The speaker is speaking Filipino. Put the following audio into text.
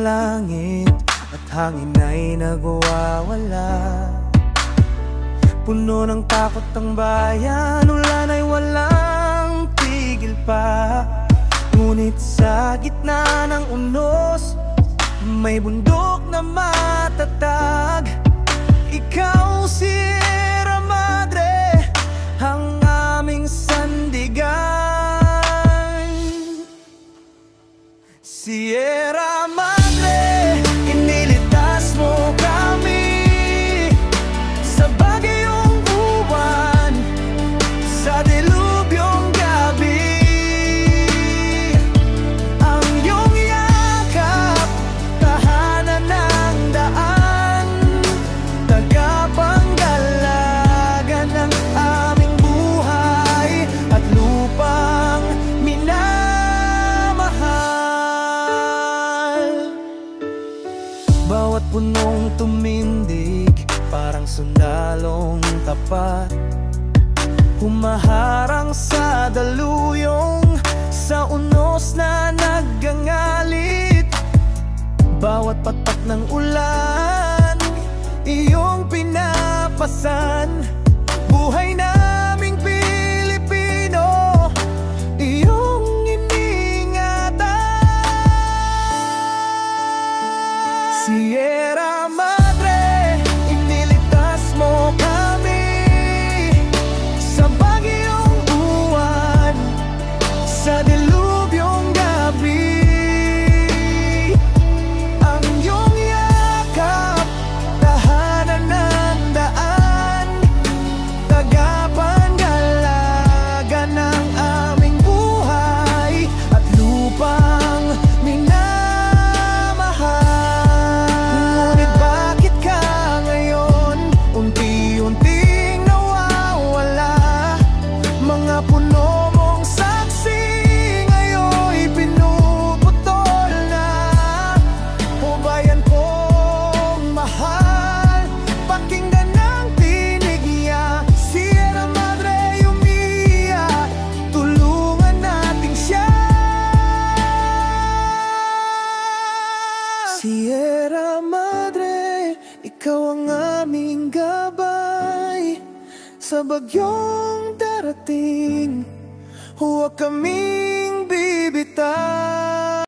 langit at hangin ay nagwawala. Puno ng takot ang bayan, ulan ay walang tigil pa. Ngunit sa gitna ng unos, may bundok na matatag. Ikaw, Sierra Madre, ang aming sandigan. Sierra Madre, inilitas mo kami sa bagyong buwan, sa dilubyong gabi. Ang iyong yakap, tahanan ng daan, tagapangalaga ng aming buhay at lupang minamahal. Bawat punong tumindig, parang sundalong tapat, humaharang sa daluyong, sa unos na naggangalit. Bawat patak ng ulan, iyong pinapasan. Buhay naming Pilipino, iyong iniingatan. Sierra Madre, inilitas mo kami sa bagyong buwan, sa dilubyong gabi. Ang iyong yakap, tahanan ng daan, tagapangalaga ng aming buhay at lupang minamahal. Ngunit bakit ka ngayon unti-unting nawawala? Mga puno mong saksi ngayon'y pinuputol na. O bayan kong mahal, pakinggan ang tinig niya. Sierra Madre umiiyak, tulungan natin siya. Sierra Madre, ikaw ang aming gabay sa bagyong darating. Huwag kaming bibitaw.